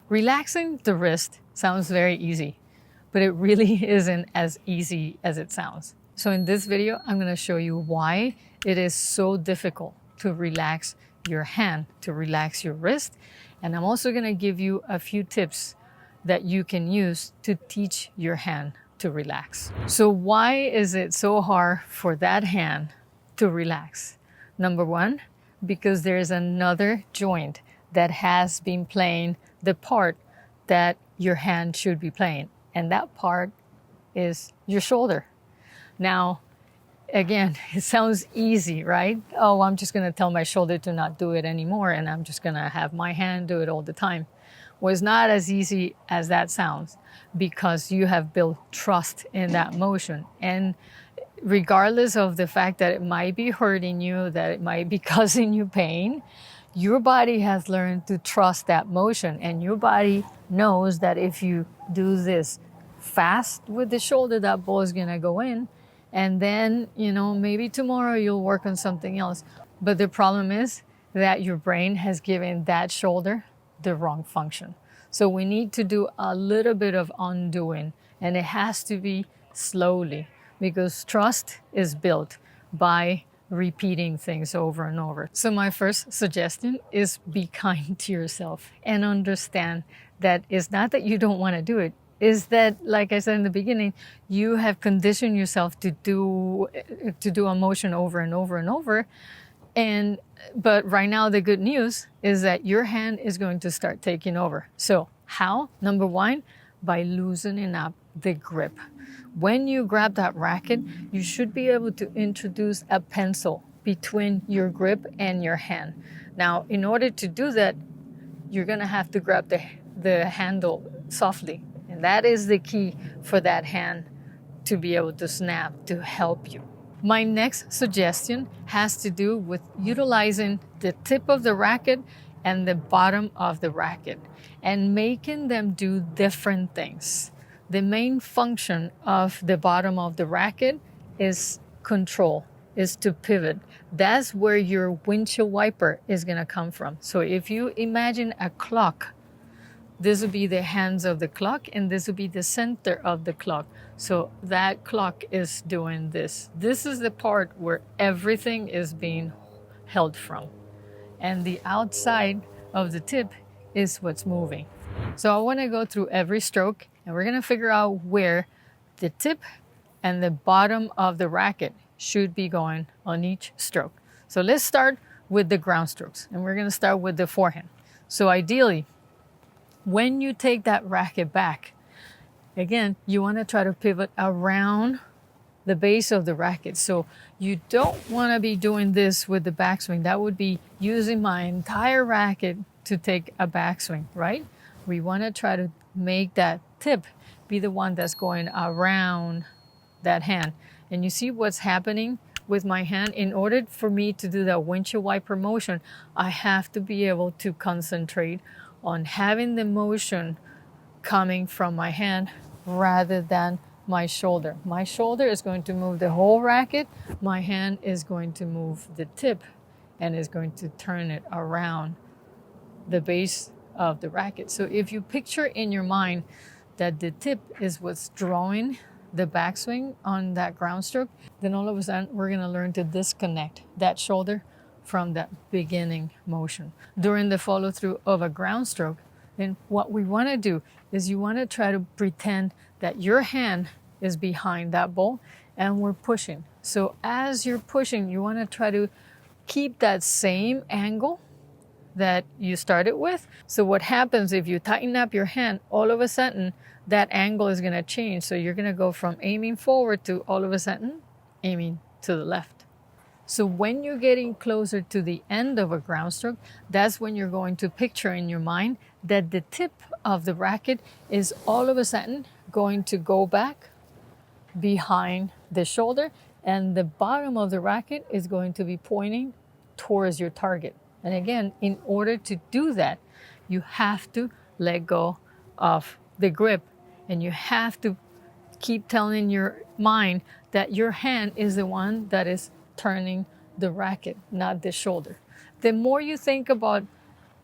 Relaxing the wrist sounds very easy, but it really isn't as easy as it sounds. So in this video, I'm going to show you why it is so difficult to relax your hand, to relax your wrist. And I'm also going to give you a few tips that you can use to teach your hand to relax. So why is it so hard for that hand to relax? Number one, because there is another joint that has been playing the part that your hand should be playing. And that part is your shoulder. Now, again, it sounds easy, right? Oh, I'm just going to tell my shoulder to not do it anymore, and I'm just going to have my hand do it all the time. Well, it's not as easy as that sounds, because you have built trust in that motion. And regardless of the fact that it might be hurting you, that it might be causing you pain, your body has learned to trust that motion. And your body knows that if you do this fast with the shoulder, that ball is going to go in. And then, maybe tomorrow you'll work on something else. But the problem is that your brain has given that shoulder the wrong function. So we need to do a little bit of undoing, and it has to be slowly, because trust is built by repeating things over and over. So my first suggestion is be kind to yourself and understand that it's not that you don't want to do it. Is that, like I said in the beginning, you have conditioned yourself to do a motion over and over and over. But right now, the good news is that your hand is going to start taking over. So how? Number one, by loosening up the grip. When you grab that racket, you should be able to introduce a pencil between your grip and your hand. Now, in order to do that, you're going to have to grab the handle softly. And that is the key for that hand to be able to snap, to help you. My next suggestion has to do with utilizing the tip of the racket and the bottom of the racket and making them do different things. The main function of the bottom of the racket is control, is to pivot. That's where your windshield wiper is going to come from. So if you imagine a clock, this would be the hands of the clock, and this would be the center of the clock. So that clock is doing this. This is the part where everything is being held from. And the outside of the tip is what's moving. So I want to go through every stroke, and we're going to figure out where the tip and the bottom of the racket should be going on each stroke. So let's start with the ground strokes, and we're going to start with the forehand. So ideally, when you take that racket back, again, you want to try to pivot around the base of the racket. So you don't want to be doing this with the backswing. That would be using my entire racket to take a backswing, right? We want to try to make that tip be the one that's going around that hand. And you see what's happening with my hand? In order for me to do that windshield wiper motion, I have to be able to concentrate on having the motion coming from my hand rather than my shoulder. My shoulder is going to move the whole racket. My hand is going to move the tip and is going to turn it around the base of the racket. So if you picture in your mind that the tip is what's drawing the backswing on that ground stroke, then all of a sudden we're going to learn to disconnect that shoulder from that beginning motion. During the follow through of a ground stroke, then what we want to do is you want to try to pretend that your hand is behind that ball and we're pushing. So as you're pushing, you want to try to keep that same angle that you started with. So what happens if you tighten up your hand, all of a sudden that angle is going to change. So you're going to go from aiming forward to all of a sudden aiming to the left. So when you're getting closer to the end of a ground stroke, that's when you're going to picture in your mind that the tip of the racket is all of a sudden going to go back behind the shoulder, and the bottom of the racket is going to be pointing towards your target. And again, in order to do that, you have to let go of the grip, and you have to keep telling your mind that your hand is the one that is turning the racket, not the shoulder. The more you think about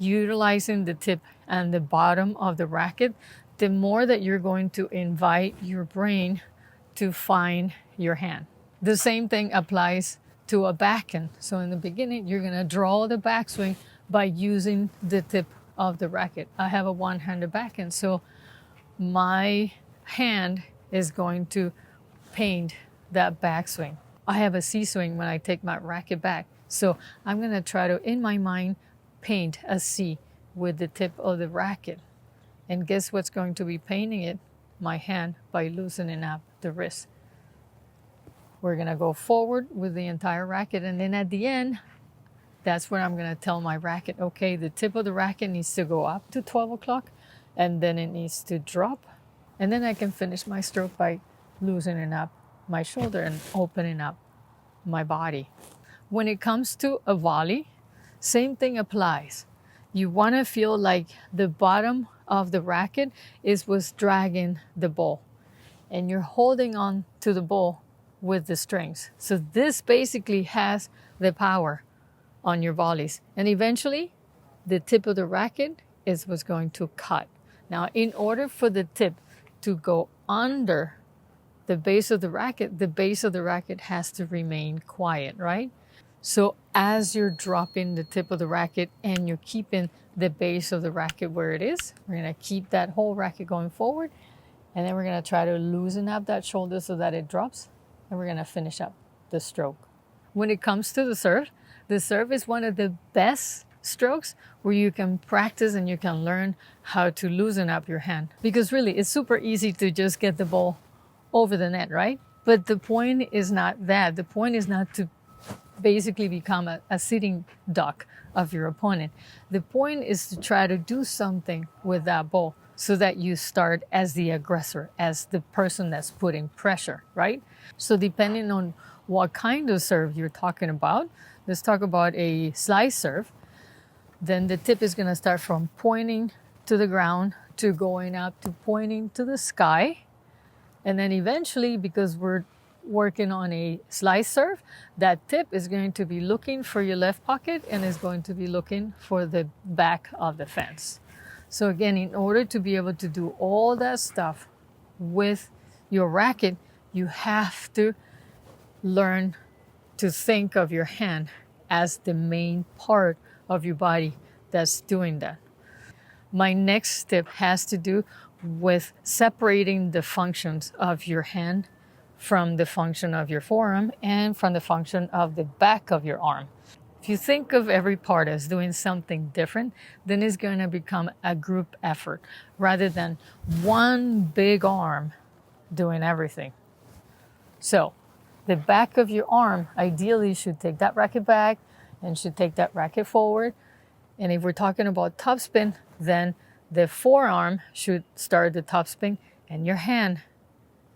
utilizing the tip and the bottom of the racket, the more that you're going to invite your brain to find your hand. The same thing applies to a backhand. So in the beginning, you're going to draw the backswing by using the tip of the racket. I have a one-handed backhand, so my hand is going to paint that backswing. I have a C swing when I take my racket back. So I'm going to try to, in my mind, paint a C with the tip of the racket. And guess what's going to be painting it? My hand, by loosening up the wrist. We're going to go forward with the entire racket. And then at the end, that's where I'm going to tell my racket, okay, the tip of the racket needs to go up to 12 o'clock. And then it needs to drop. And then I can finish my stroke by loosening up my shoulder and opening up my body. When it comes to a volley, same thing applies. You want to feel like the bottom of the racket is what's dragging the ball. And you're holding on to the ball with the strings. So this basically has the power on your volleys. And eventually, the tip of the racket is what's going to cut. Now, in order for the tip to go under the base of the racket has to remain quiet, right? So as you're dropping the tip of the racket and you're keeping the base of the racket where it is, we're going to keep that whole racket going forward. And then we're going to try to loosen up that shoulder so that it drops. And we're going to finish up the stroke. When it comes to the serve is one of the best strokes where you can practice and you can learn how to loosen up your hand. Because really, it's super easy to just get the ball over the net, right? But the point is not that. The point is not to basically become a sitting duck of your opponent. The point is to try to do something with that ball so that you start as the aggressor, as the person that's putting pressure, right? So depending on what kind of serve you're talking about, let's talk about a slice serve. Then the tip is going to start from pointing to the ground to going up to pointing to the sky. And then eventually, because we're working on a slice serve, that tip is going to be looking for your left pocket and is going to be looking for the back of the fence. So again, in order to be able to do all that stuff with your racket, you have to learn to think of your hand as the main part of your body that's doing that. My next tip has to do with separating the functions of your hand from the function of your forearm and from the function of the back of your arm. If you think of every part as doing something different, then it's going to become a group effort rather than one big arm doing everything. So the back of your arm ideally should take that racket back and should take that racket forward. And if we're talking about topspin, then the forearm should start the topspin and your hand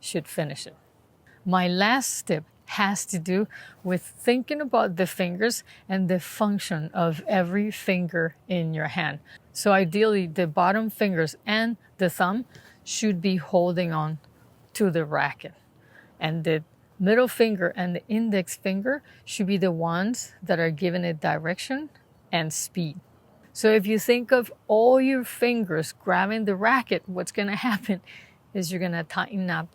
should finish it. My last tip has to do with thinking about the fingers and the function of every finger in your hand. So ideally, the bottom fingers and the thumb should be holding on to the racket. And the middle finger and the index finger should be the ones that are giving it direction and speed. So if you think of all your fingers grabbing the racket, what's going to happen is you're going to tighten up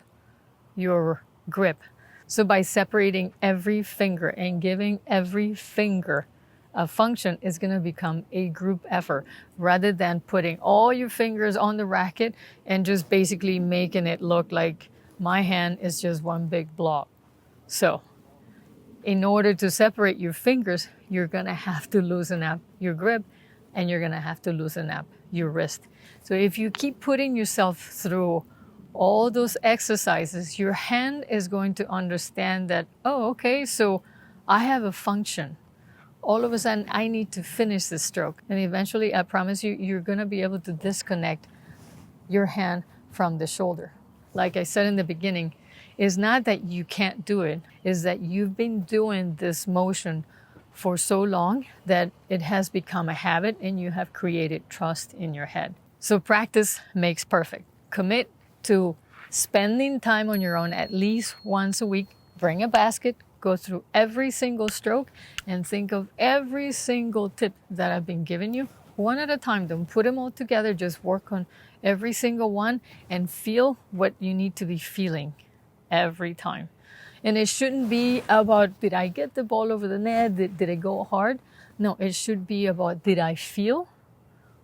your grip. So by separating every finger and giving every finger a function, is going to become a group effort rather than putting all your fingers on the racket and just basically making it look like my hand is just one big blob. So in order to separate your fingers, you're going to have to loosen up your grip and you're going to have to loosen up your wrist. So if you keep putting yourself through all those exercises, your hand is going to understand that, oh, okay, so I have a function. All of a sudden, I need to finish this stroke. And eventually, I promise you, you're going to be able to disconnect your hand from the shoulder. Like I said in the beginning, it's not that you can't do it, it's that you've been doing this motion for so long that it has become a habit and you have created trust in your head. So practice makes perfect. Commit to spending time on your own at least once a week. Bring a basket, go through every single stroke, and think of every single tip that I've been giving you one at a time. Don't put them all together. Just work on every single one and feel what you need to be feeling every time. And it shouldn't be about, did I get the ball over the net? Did it go hard? No, it should be about, did I feel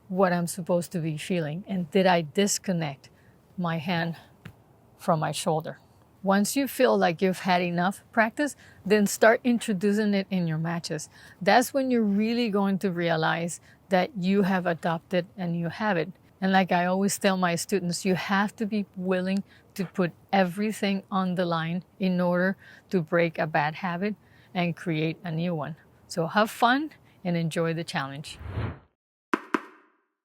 what I'm supposed to be feeling? And did I disconnect my hand from my shoulder? Once you feel like you've had enough practice, then start introducing it in your matches. That's when you're really going to realize that you have adopted a new habit. And like I always tell my students, you have to be willing to put everything on the line in order to break a bad habit and create a new one. So have fun and enjoy the challenge.